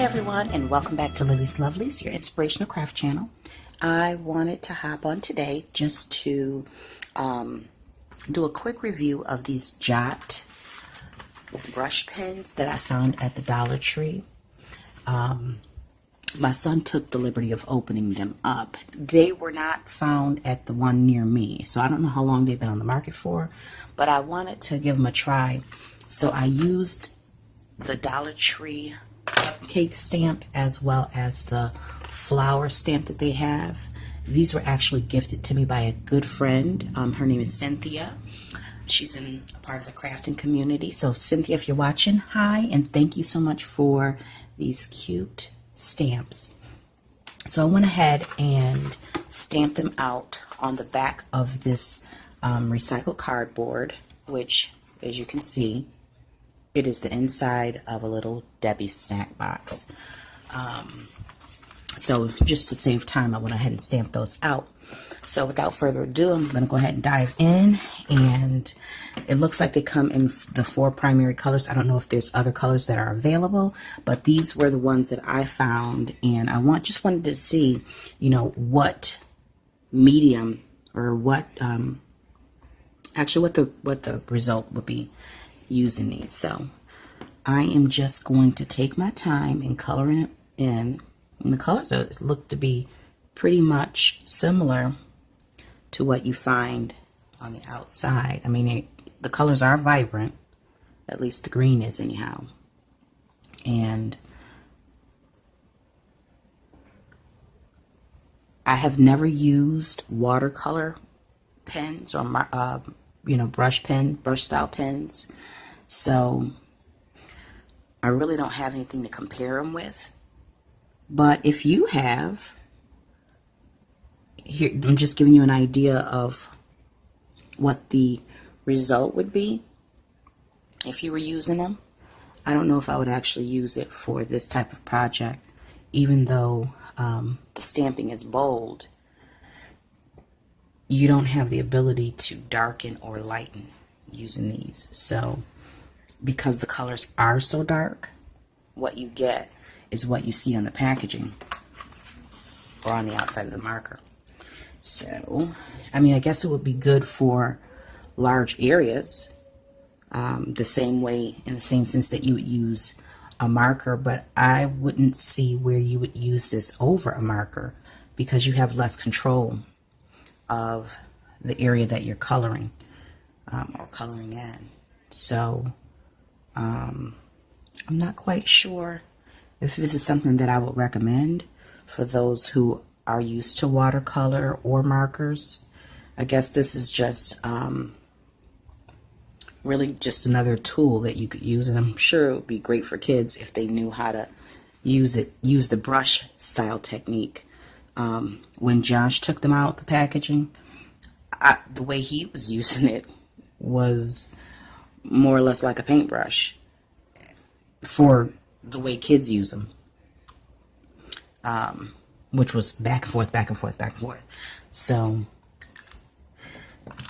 everyone, and welcome back to Livy's Lovelies, your inspirational craft channel. I wanted to hop on today just to do a quick review of these Jot brush pens that I found at the Dollar Tree. My son took the liberty of opening them up. They were not found at the one near me, so I don't know how long they've been on the market for, but I wanted to give them a try. So I used the Dollar Tree cupcake stamp as well as the flower stamp that they have. These were actually gifted to me by a good friend. Her name is Cynthia. She's in a part of the crafting community. So Cynthia, if you're watching, hi, and thank you so much for these cute stamps. So I went ahead and stamped them out on the back of this recycled cardboard, which, as you can see, it is the inside of a little Debbie snack box. So just to save time, I went ahead and stamped those out. So without further ado, I'm going to go ahead and dive in. And it looks like they come in the 4 primary colors. I don't know if there's other colors that are available, but these were the ones that I found. And I just wanted to see, you know, what medium or what actually what the result would be using these. So I am just going to take my time and coloring it in. And the colors look to be pretty much similar to what you find on the outside. I mean, the colors are vibrant, at least the green is anyhow. And I have never used watercolor pens or brush style pens. So I really don't have anything to compare them with. But if you have, here, I'm just giving you an idea of what the result would be if you were using them. I don't know if I would actually use it for this type of project, even though the stamping is bold. You don't have the ability to darken or lighten using these. So because the colors are so dark, what you get is what you see on the packaging or on the outside of the marker. So, I mean, I guess it would be good for large areas, the same way, in the same sense that you would use a marker, but I wouldn't see where you would use this over a marker because you have less control of the area that you're coloring or coloring in. So I'm not quite sure if this is something that I would recommend for those who are used to watercolor or markers. I guess this is just really just another tool that you could use, and I'm sure it would be great for kids if they knew how to use the brush style technique. When Josh took them out the packaging, the way he was using it was more or less like a paintbrush for the way kids use them, which was back and forth, back and forth, back and forth. So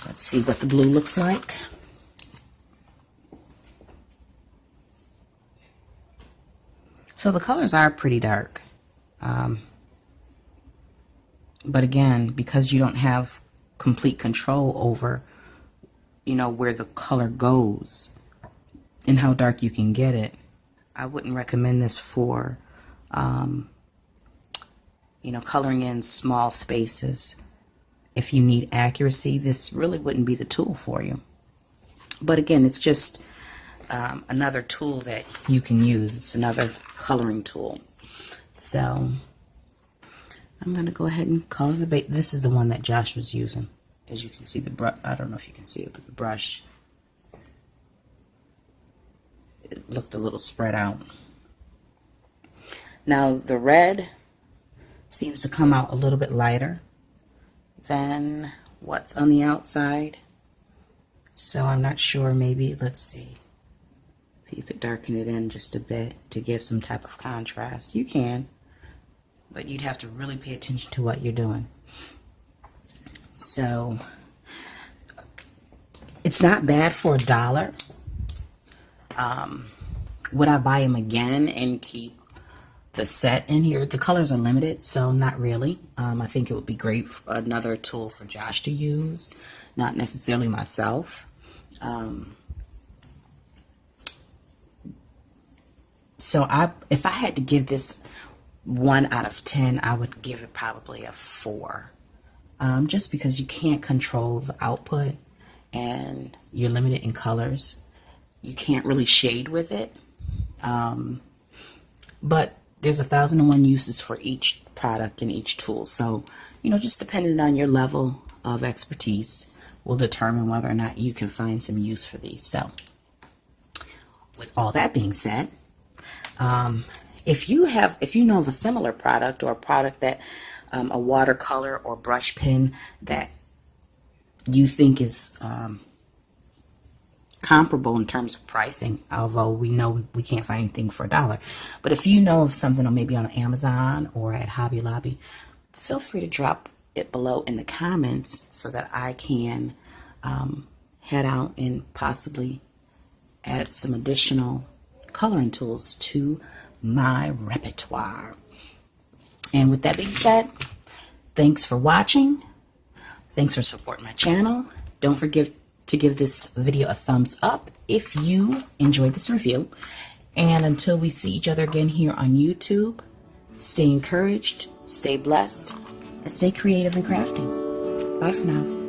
let's see what the blue looks like. So the colors are pretty dark, but again, because you don't have complete control over, you know, where the color goes and how dark you can get it, I wouldn't recommend this for, you know, coloring in small spaces. If you need accuracy, this really wouldn't be the tool for you. But again, it's just another tool that you can use. It's another coloring tool. So I'm going to go ahead and color the base. This is the one that Josh was using. As you can see, the brush, I don't know if you can see it, but the brush, it looked a little spread out. Now the red seems to come out a little bit lighter than what's on the outside. So I'm not sure, maybe, let's see if you could darken it in just a bit to give some type of contrast. You can, but you'd have to really pay attention to what you're doing. So it's not bad for $1. Would I buy them again and keep the set in here. The colors are limited, so not really. I think it would be great for another tool for Josh to use, not necessarily myself. So if I had to give this 1 out of 10, I would give it probably a 4. Just because you can't control the output and you're limited in colors. You can't really shade with it. But there's 1,001 uses for each product and each tool. So, you know, just depending on your level of expertise will determine whether or not you can find some use for these. So, with all that being said, if you know of a similar product or a product that a watercolor or brush pen that you think is comparable in terms of pricing, although we know we can't find anything for $1, but if you know of something, or maybe on Amazon or at Hobby Lobby, feel free to drop it below in the comments so that I can head out and possibly add some additional coloring tools to my repertoire. And with that being said, thanks for watching. Thanks for supporting my channel. Don't forget to give this video a thumbs up if you enjoyed this review. And until we see each other again here on YouTube, stay encouraged, stay blessed, and stay creative in crafting. Bye for now.